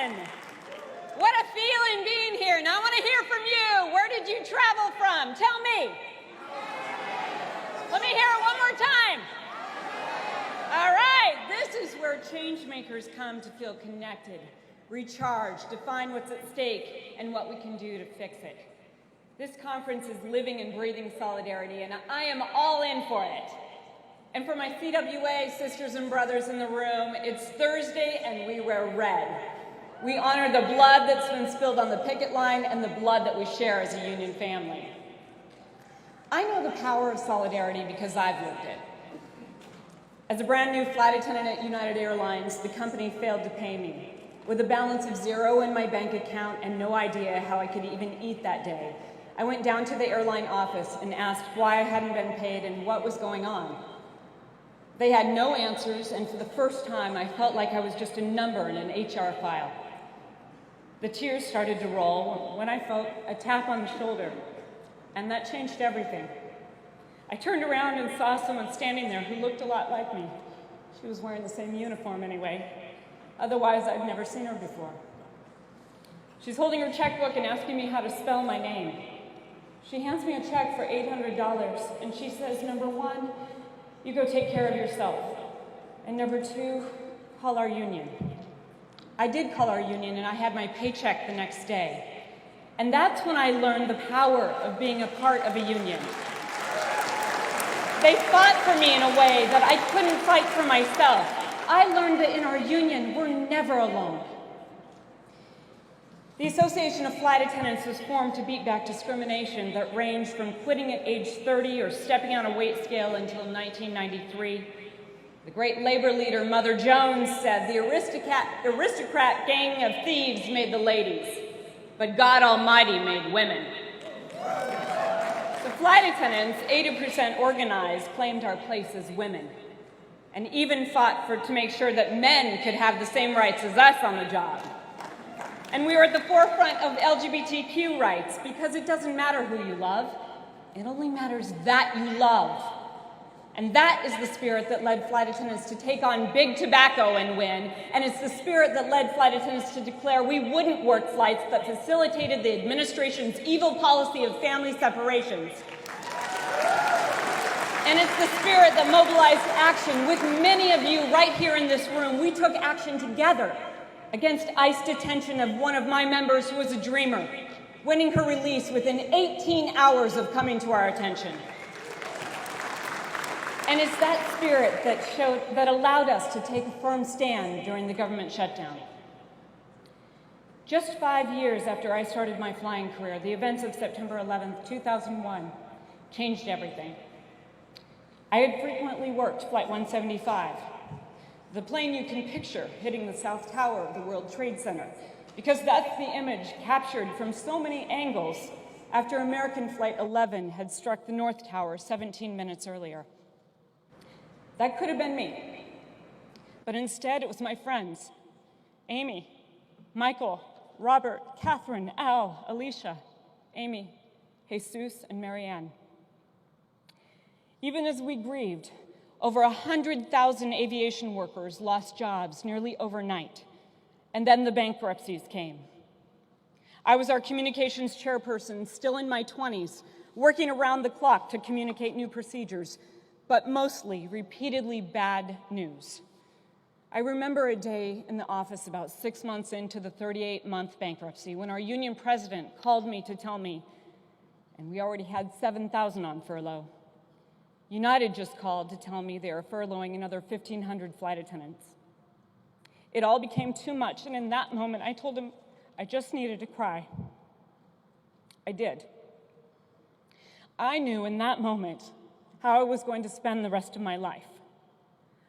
again. What a feeling being here. Now I want to hear from you. Where did you travel from? Tell me. Let me hear it one more time. All right, this is where change makers come to feel connected, recharged, define what's at stake, and what we can do to fix it. This conference is living and breathing solidarity, and I am all in for it. And for my CWA sisters and brothers in the room, it's Thursday and we wear red. We honor the blood that's been spilled on the picket line and the blood that we share as a union family. I know the power of solidarity because I've lived it. As a brand new flight attendant at United Airlines, the company failed to pay me. With a balance of zero in my bank account and no idea how I could even eat that day, I went down to the airline office and asked why I hadn't been paid and what was going on. They had no answers, and for the first time, I felt like I was just a number in an HR file. The tears started to roll when I felt a tap on the shoulder, and that changed everything. I turned around and saw someone standing there who looked a lot like me. She was wearing the same uniform anyway. Otherwise, I'd never seen her before. She's holding her checkbook and asking me how to spell my name. She hands me a check for $800, and she says, number one, you go take care of yourself. And number two, call our union. I did call our union, and I had my paycheck the next day. And that's when I learned the power of being a part of a union. They fought for me in a way that I couldn't fight for myself. I learned that in our union, we're never alone. The Association of Flight Attendants was formed to beat back discrimination that ranged from quitting at age 30 or stepping on a weight scale until 1993. The great labor leader, Mother Jones, said, the aristocrat gang of thieves made the ladies, but God Almighty made women. The flight attendants, 80% organized, claimed our place as women, and even fought to make sure that men could have the same rights as us on the job. And we were at the forefront of LGBTQ rights because it doesn't matter who you love, it only matters that you love. And that is the spirit that led flight attendants to take on big tobacco and win, and it's the spirit that led flight attendants to declare we wouldn't work flights that facilitated the administration's evil policy of family separations. And it's the spirit that mobilized action with many of you right here in this room. We took action together against ICE detention of one of my members who was a dreamer, winning her release within 18 hours of coming to our attention. And it's that spirit that allowed us to take a firm stand during the government shutdown. Just 5 years after I started my flying career, the events of September 11th, 2001 changed everything. I had frequently worked Flight 175, the plane you can picture hitting the South Tower of the World Trade Center, because that's the image captured from so many angles after American Flight 11 had struck the North Tower 17 minutes earlier. That could have been me, but instead it was my friends, Amy, Michael, Robert, Catherine, Al, Alicia, Amy, Jesus, and Marianne. Even as we grieved, over 100,000 aviation workers lost jobs nearly overnight, and then the bankruptcies came. I was our communications chairperson, still in my 20s, working around the clock to communicate new procedures, but mostly repeatedly bad news. I remember a day in the office about 6 months into the 38-month bankruptcy when our union president called me to tell me, and we already had 7,000 on furlough. United just called to tell me they are furloughing another 1,500 flight attendants. It all became too much, and in that moment I told him I just needed to cry. I did. I knew in that moment how I was going to spend the rest of my life.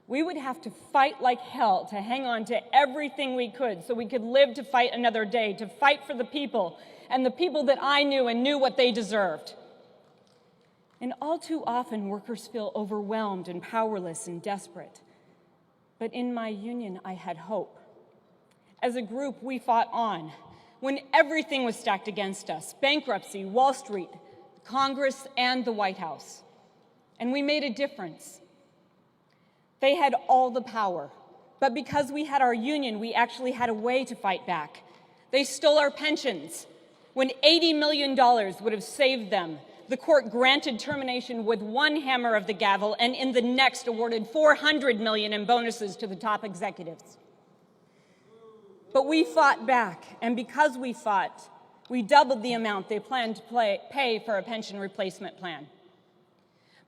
We would have to fight like hell to hang on to everything we could so we could live to fight another day, to fight for the people, and the people that I knew and knew what they deserved. And all too often, workers feel overwhelmed and powerless and desperate. But in my union, I had hope. As a group, we fought on when everything was stacked against us: bankruptcy, Wall Street, Congress, and the White House. And we made a difference. They had all the power, But because we had our union, we actually had a way to fight back. They stole our pensions. When $80 million would have saved them, the court granted termination with one hammer of the gavel, and in the next awarded $400 million in bonuses to the top executives. But we fought back, and because we fought, we doubled the amount they planned to pay for a pension replacement plan.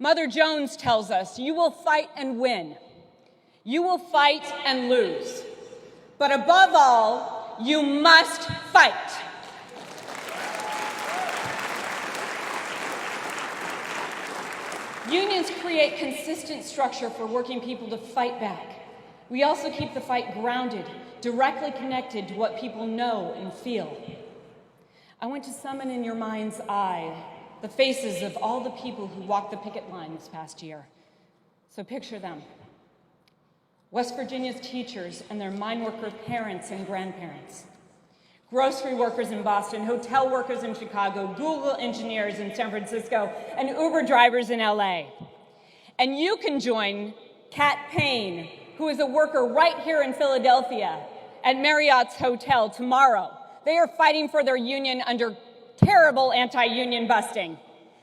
Mother Jones tells us, you will fight and win. You will fight and lose. But above all, you must fight. Unions create consistent structure for working people to fight back. We also keep the fight grounded, directly connected to what people know and feel. I want to summon in your mind's eye the faces of all the people who walked the picket line this past year. So picture them. West Virginia's teachers and their mine worker parents and grandparents. Grocery workers in Boston, hotel workers in Chicago, Google engineers in San Francisco, and Uber drivers in LA. And you can join Kat Payne, who is a worker right here in Philadelphia at Marriott's Hotel tomorrow. They are fighting for their union under terrible anti-union busting.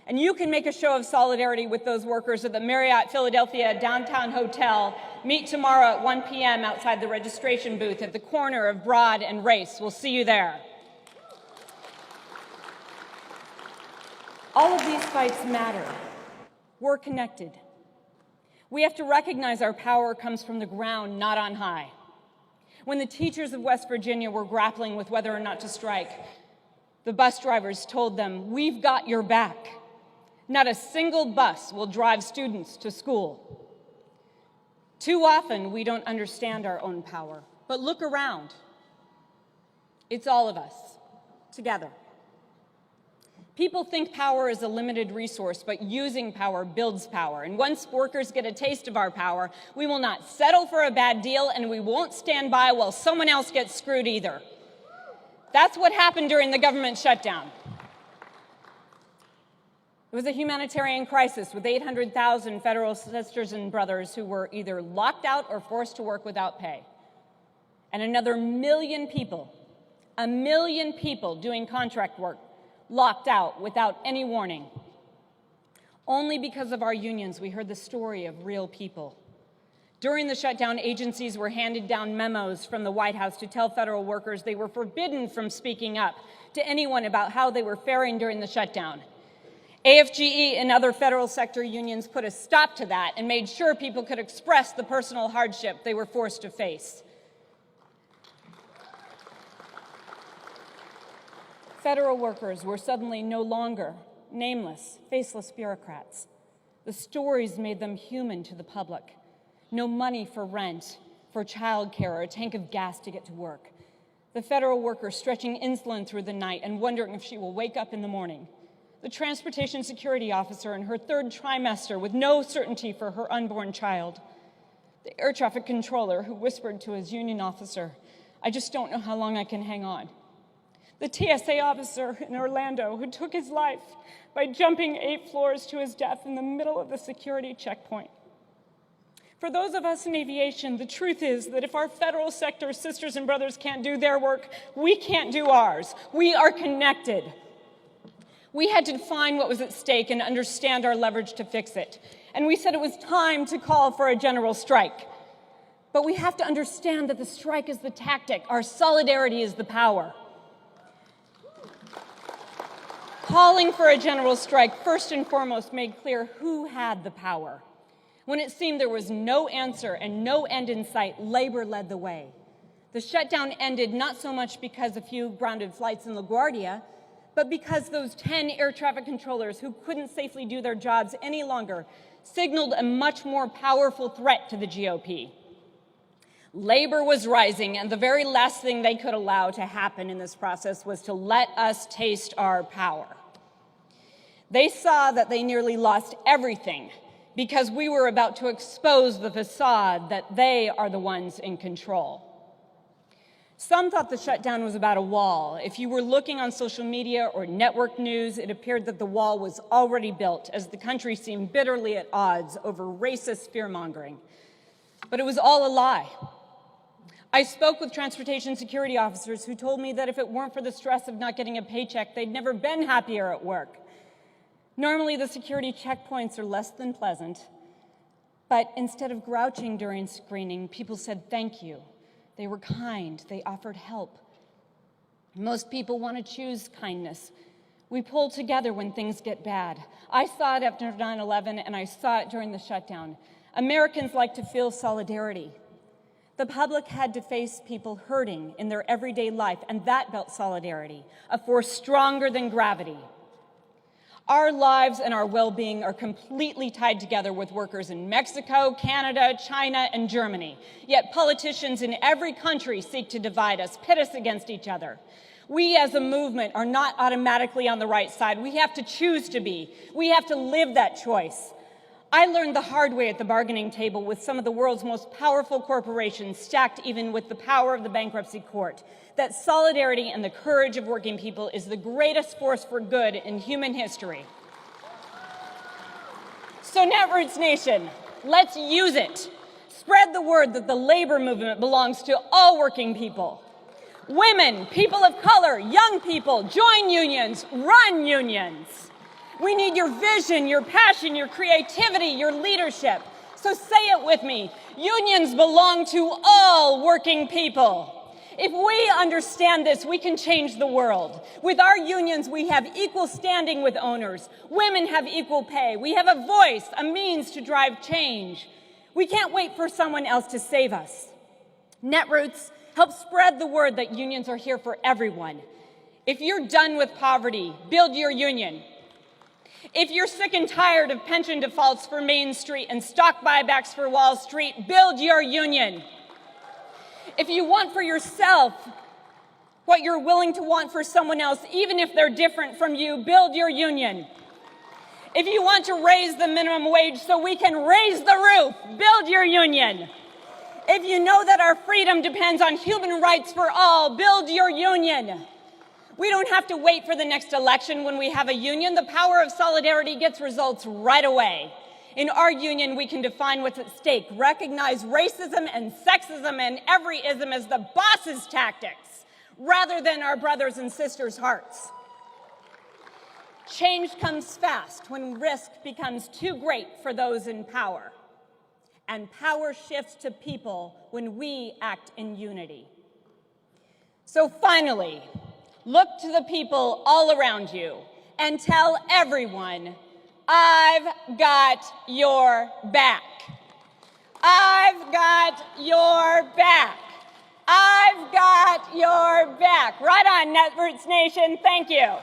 And you can make a show of solidarity with those workers at the Marriott Philadelphia Downtown Hotel. Meet tomorrow at 1 p.m. outside the registration booth at the corner of Broad and Race. We'll see you there. All of these fights matter. We're connected. We have to recognize our power comes from the ground, not on high. When the teachers of West Virginia were grappling with whether or not to strike, the bus drivers told them, "We've got your back. Not a single bus will drive students to school." Too often, we don't understand our own power. But look around. It's all of us, together. People think power is a limited resource, but using power builds power. And once workers get a taste of our power, we will not settle for a bad deal, and we won't stand by while someone else gets screwed either. That's what happened during the government shutdown. It was a humanitarian crisis with 800,000 federal sisters and brothers who were either locked out or forced to work without pay. And another 1 million people, 1 million people doing contract work, locked out without any warning. Only because of our unions, we heard the story of real people. During the shutdown, agencies were handed down memos from the White House to tell federal workers they were forbidden from speaking up to anyone about how they were faring during the shutdown. AFGE and other federal sector unions put a stop to that and made sure people could express the personal hardship they were forced to face. Federal workers were suddenly no longer nameless, faceless bureaucrats. The stories made them human to the public. No money for rent, for childcare, or a tank of gas to get to work. The federal worker stretching insulin through the night and wondering if she will wake up in the morning. The transportation security officer in her 3rd trimester with no certainty for her unborn child. The air traffic controller who whispered to his union officer, "I just don't know how long I can hang on." The TSA officer in Orlando who took his life by jumping 8 floors to his death in the middle of the security checkpoint. For those of us in aviation, the truth is that if our federal sector sisters and brothers can't do their work, we can't do ours. We are connected. We had to define what was at stake and understand our leverage to fix it. And we said it was time to call for a general strike. But we have to understand that the strike is the tactic. Our solidarity is the power. Calling for a general strike first and foremost made clear who had the power. When it seemed there was no answer and no end in sight, labor led the way. The shutdown ended not so much because a few grounded flights in LaGuardia, but because those 10 air traffic controllers who couldn't safely do their jobs any longer signaled a much more powerful threat to the GOP. Labor was rising, and the very last thing they could allow to happen in this process was to let us taste our power. They saw that they nearly lost everything because we were about to expose the facade that they are the ones in control. Some thought the shutdown was about a wall. If you were looking on social media or network news, it appeared that the wall was already built as the country seemed bitterly at odds over racist fear-mongering. But it was all a lie. I spoke with transportation security officers who told me that if it weren't for the stress of not getting a paycheck, they'd never been happier at work. Normally, the security checkpoints are less than pleasant, but instead of grouching during screening, people said thank you. They were kind, they offered help. Most people want to choose kindness. We pull together when things get bad. I saw it after 9/11, and I saw it during the shutdown. Americans like to feel solidarity. The public had to face people hurting in their everyday life, and that built solidarity, a force stronger than gravity. Our lives and our well-being are completely tied together with workers in Mexico, Canada, China, and Germany. Yet politicians in every country seek to divide us, pit us against each other. We as a movement are not automatically on the right side. We have to choose to be. We have to live that choice. I learned the hard way at the bargaining table with some of the world's most powerful corporations, stacked even with the power of the bankruptcy court, that solidarity and the courage of working people is the greatest force for good in human history. So Netroots Nation, let's use it. Spread the word that the labor movement belongs to all working people. Women, people of color, young people, join unions, run unions. We need your vision, your passion, your creativity, your leadership. So say it with me. Unions belong to all working people. If we understand this, we can change the world. With our unions, we have equal standing with owners. Women have equal pay. We have a voice, a means to drive change. We can't wait for someone else to save us. Netroots, help spread the word that unions are here for everyone. If you're done with poverty, build your union. If you're sick and tired of pension defaults for Main Street and stock buybacks for Wall Street, build your union. If you want for yourself what you're willing to want for someone else, even if they're different from you, build your union. If you want to raise the minimum wage so we can raise the roof, build your union. If you know that our freedom depends on human rights for all, build your union. We don't have to wait for the next election when we have a union. The power of solidarity gets results right away. In our union, we can define what's at stake, recognize racism and sexism and every ism as the boss's tactics, rather than our brothers and sisters' hearts. Change comes fast when risk becomes too great for those in power. And power shifts to people when we act in unity. So finally, look to the people all around you and tell everyone, I've got your back. I've got your back. I've got your back. Right on, Netroots Nation. Thank you.